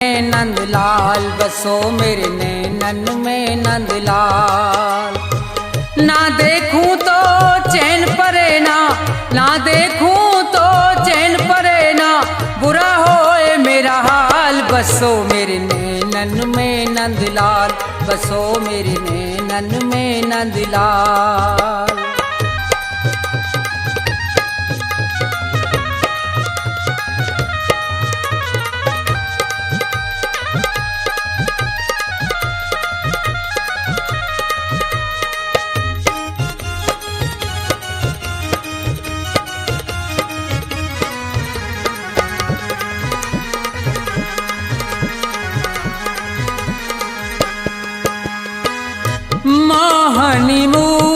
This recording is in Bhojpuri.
नंदलाल बसो मेरे नैनन में नंदलाल। ना देखूं तो चैन परे ना, ना देखूं तो चैन परे ना, बुरा होए मेरा हाल। बसो मेरे नैनन में नंदलाल, बसो मेरे नैनन में नंदलाल। हनीमून